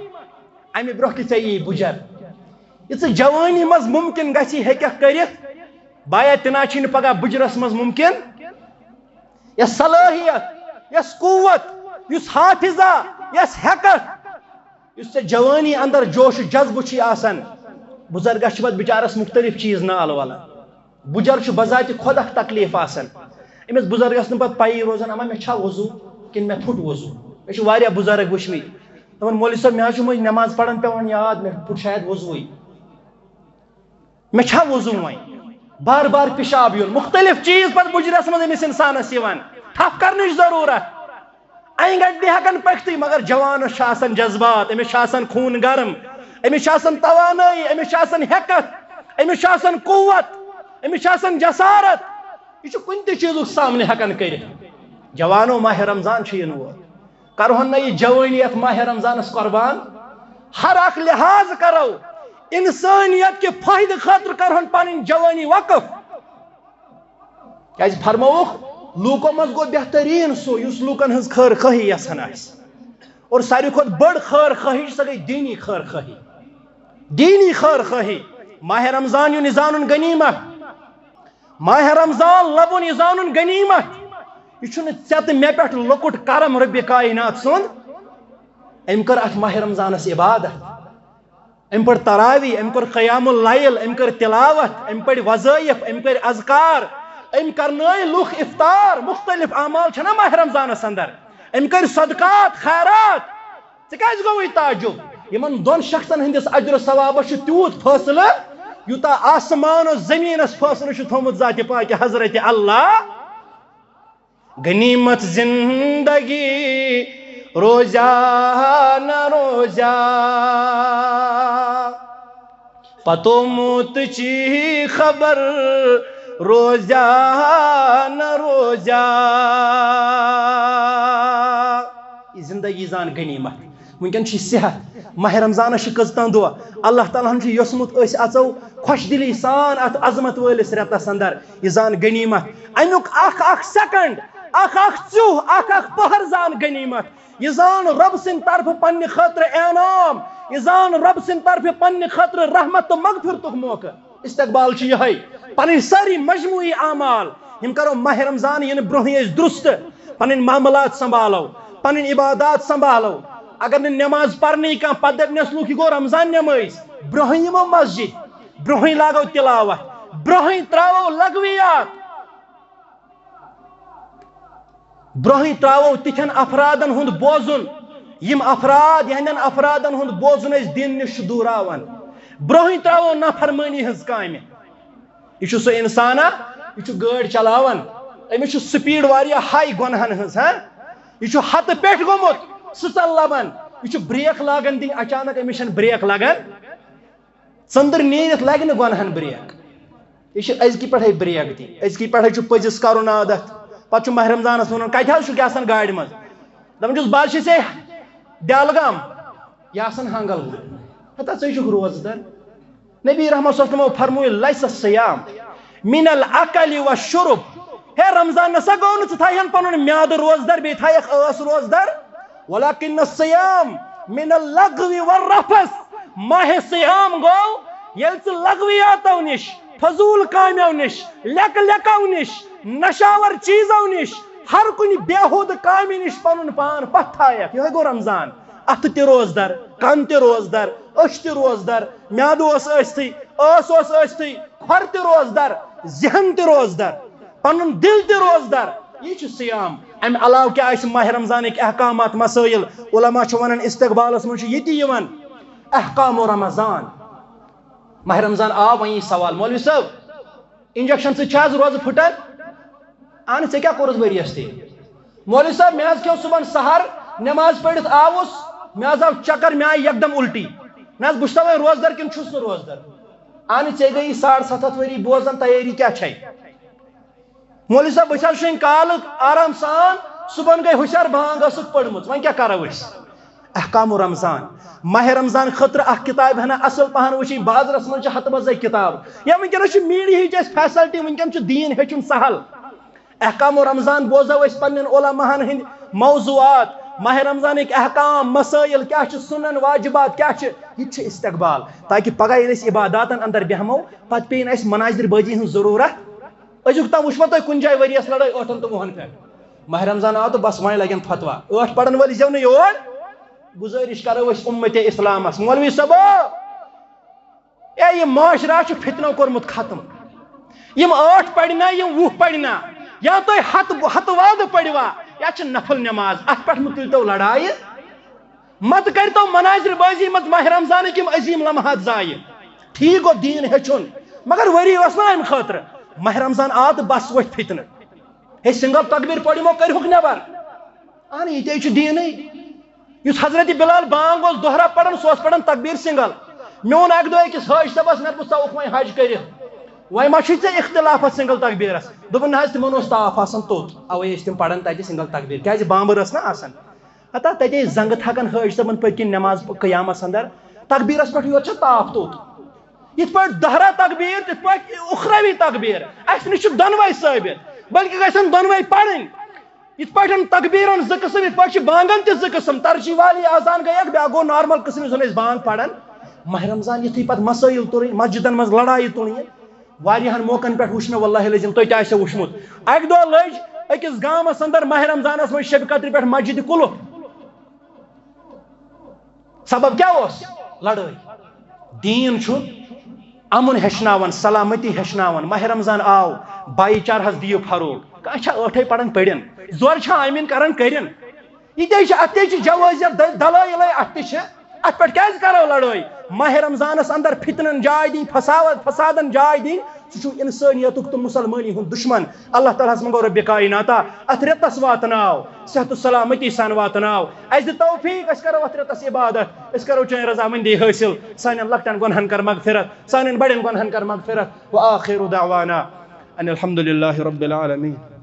امہ برہ کہ ژے بجر یہ جوانی مز ممکن گی کرت بایا تنا چھ پگہ بجرس مز ممکن یس صلاحیت یس قوت یس حافظہ یس حکت اس جوانی اندر جوش جذب چھ آسان بزرگس پتہ بچارس مختلف چیز نال والا بجر بذات خود اخ تکلیف آسان امس بزرگس پتہ پی روزان اما مے چھا وضو کن مے پھٹ وضو مے واریاہ بزرگ وچھمت دپان مولوی صاحب مے مجھ نماز پڑھن پیوان یاد مے پھٹ شاید وضوئی مے چھا وضو وۄنۍ بار بار پیشاب یون مختلف چیز پتہ بجرس مز امس انسانس یوان تھپ کرنچ ضرورت این گڈی ہکن پکتی مگر جوانس آسان جذبات امس آسان خون گرم امس آسان توانائی امس آسان حکت امس آسان قوت امس آسان جسارت یہ کن تہ چیز سامنے ہکن کر جوانو ماہ رمضان ین وول کرہن نا یہ جوانی ات ماہ رمضانس قربان ہر اخ لحاظ کرو انسانیت کے فائدہ خاطر کرہن پن جوانی وقف کیاز فرموک لوکو مز گو بہترین سو یس لوکن ہز خیر خواہی یسان آس اور ساروی کھت بڑ خیر خواہی سا گئی دینی خیر خواہی دینی خیر خواہی ماہ رمضان یو نزان غنیمت ماہ رمضان لبن یزان غنیمت یہ ژے مے پہ لکٹ کرم رب کائنات سن ام کر ات ماہ رمضانس عبادت ام پڑ تراوی ام کر قیام اللیل ام کر تلاوت ام پڑ وظائف ام کر اذکار ام کرنائی لوک افطار مختلف اعمال چھنا ماہ رمضانس اندر ام کر صدقات خیرات ژے گوئی تعجب یمن دون شخصن ہندس اجر و ثوابس تیوت فاصلہ یوتا آسمان و زمینس فاصلہ تھومت ذات پاک حضرت اللہ غنیمت زندگی روزہ نہ روزہ پتو موت چی خبر روزہ نہ روزہ یہ زندگی زان غنیمت ونکن چھ صحت ماہ رمضان کزتان دہ اللہ تعالیٰ ہن یوسمت اچو خوش دلی سان ات عظمت ولس رتس اندر یہ زان غنیمت امیک اخ سیکنڈ اخ ژوہ اخ پہر زان غنیمت یہ زان رب سن طرف پنہ خاطر انعام یہ زان رب سن طرف پنہ خاطر رحمت تو مغفرتک موقع استقبال یہ پن ساری مجموعی اعمال ہم کرو ماہ رمضان ین برہ درست پن معاملات سنبھالو پن عبادات سنبھالو اگر نماز پڑھنی کھانا پتہ دپنس لوک یہ گو رمضان نماز برہ یمو مسجد برہ لاگو تلاوت برہ تراو لغویات برہ تراو تتھن افرادن ہند بوزن یم افراد یہندین افرادن ہند بوزن اس دین نش دوراوان برہ تراو نافرمانی ہز کامہ یہ سو انسانا یہ گاڑی چلاوان امس سپیڈ واریاہ ہائی گنہن ہز ہاں یہ ہتھ پیٹھ گومت سچل لبان یہ بریک لاگان دن اچانک امس بریک لگان ژندر نیرت لگہ نہ گنہن بریک یہ ازکی پہ بریک دن ازکی پہ پزس کرن عادت پتہ ماہ رمضانس ون کتہ حظ گاڑی مز دپان چھس بہٕ حظ چھے ڈالگام یہ ہنگل ہتا ژٕ روزدار نبی رحمت صلی اللہ علیہ وسلم فرموی لیس الصیام من الاکل والشرب ہے رمضان نسا گو نا ژٕ تھاہن پنن میاد روزدار بیٚیہِ تھایکھ ٲس روزدار ولکن الصیام من اللغو والرفث ماہ صیام گو ییٚلہِ ژٕ لغویاتو نش فضول کامیو نش لیک لیکو نش نشاور چیزو نش ہر کن بےحود کامہ نش پن پان پتھ تھایکھ یہ گو رمضان ات تہ روزدار کن تہ روزدار أچھ تہ روزدار میاد اوس ٲستھٕے ٲس اوس ٲستھٕے کھۄر تہ روزدار ذہن تہ روزدار پن دل تہ روزدار یہ چھ سیام ام علاوہ کیا ماہ رمضانک احکامات مسائل علماء چھ ونان استقبالس من یہ یوان احکام رمضان ماہ رمضان آو وہیں سوال مولوی صاحب انجیکشن سے روز پھٹان اہن ے کیا کورس ؤریس تہ مولوی صاحب مے کھیو صبح سحر نماز پڑھت آوس مے آو چکر مے آئی یکدم الٹی نہ بہ چھس وۄنۍ روزدار کن چھس نہ روزدار اہن ے گئی 7.5 ؤری بوزان تیاری کیا چھ مولوی صاحب بہ شین کال آرام سان صبح گئی ہوشیار بانگ ٲسٕکھ پٔرمٕژ وۄنۍ کیا کرو أسۍ احکام رمضان ماہ رمضان خطر اخ کتاب ہنا اصل پہن وچی بازرس من ہتھ بزے کتاب یا ونکس میڈیا ہچ فیسلٹی ونکن دین ہیچن سہل احکام رمضان بوزو اس پنن علماء ہند موضوعات ماہ رمضان احکام مسائل کیا سنن واجبات کیا یہ استقبال تاکہ پگہ یل عباداتن اندر بہمو پتہ پین اس مناظر بازی ہن ضرورت ازیک تام وچھو تہ کن جائے وریس لڑائی 8 تہ 10 پہ ماہ رمضان آو تو بس وہیں لگن فتوا 8 پڑھن وال جو نہ یور گزارش کرو اس امت اسلام مولوی صاحب یہ معاشرہ فتنو کورمت ختم یم 8 پڑھنا یم 20 پڑھنا یا تو ہتھ واد پڑھوا یا نفل نماز ات پہ تلتو لڑائی مت کرتو مناظر بازی مت ماہ رمضان کم عظیم لمحات ضائع ٹھیک گو دین ہیچن مگر وری وس نا ام خاطر ماہ رمضان آ تو بس وت فتن ہے سنگل تکبیر پڑھمو کرہوک نبر اہن یہ دین اس حضرت بلال بانگ اس دوہرا پڑھن سو پڑھن تکبیر سنگل میون اک دو اکس حج صبس مے پوچھو وۄنۍ حج کرتھ وۄنۍ ما چھی ژےٚ اختلاف سنگل تکبیرس دوٚپُن نہ حظ تمن اوس تاپھ آسان توٚت اوے ٲسۍ تِم پڑھان تتہِ سنگل تکبیر کیازِ بامبر ٲس نا آسان ہتا تتے زنگ تھکان حج صبن پٔتۍ کِنۍ نماز قیامس اندر تکبیرس پٮ۪ٹھ یوت چھِ تاپھ توٚت یِتھ پٲٹھۍ دہرا تکبیر تِتھ پٲٹھۍ اُخروی تکبیر اَسہِ نِش چھُ دۄنوَے ثٲبت بلکہِ گژھن دۄنوَے پڑھٕنۍ یِتھ پٲٹھۍ تکبیرن 2 قسم یِتھ پٲٹھۍ چھِ بانگن تہِ 2 قسم ترجیح والی آزان گٔے اکھ بیٛاکھ گوٚو نارمل قسم یُس زن أسۍ بانگ پڑھان ماہ رمضان یُتھُے پتہٕ مسٲیل تُلٕنۍ مسجدن منٛز لڑایہِ تُلٕنۍ واریاہن موقعن پٮ۪ٹھ وٕچھ مےٚ واللہ العظیٖم تُہۍ تہِ آسیو وٕچھمُت اکہِ دۄہ لٔج أکِس گامس اندر ماہ رمضانس منٛز شبِ قدرِ پٮ۪ٹھ مسجدِ کُلُف سبب کیٛاہ اوس لڑٲے دیٖن چھُ امن ہیٚچھناوان سلامتی ہیٚچھناوان ماہ رمضان آو بایی چارہس دِیِو فروغ کانٛہہ چھا 8 پران پرین زورٕ چھا آمیٖن کران کٔرِن یہ تے ات تے جوازیت دلائل ات تے ات پہ کیٛازِ کرو لڑٲے ماہ رمضانس اندر فتنن جائے دِنۍ فسادن جائے دِنۍ سہ انسانیت تو مسلمانی ہند دشمن اللہ تعالیٰ منگو رب کائناتا ات رتس واتناو صحت السلامتی سان واتناو اس توفیق اس کرو ات رتس عبادت اس کرو چین رضامندی حاصل سان لکٹن گنہن کر مغفرت سان بڑن گنہن کر مغفرت وآخر دعوانا ان الحمد للہ رب العالمین.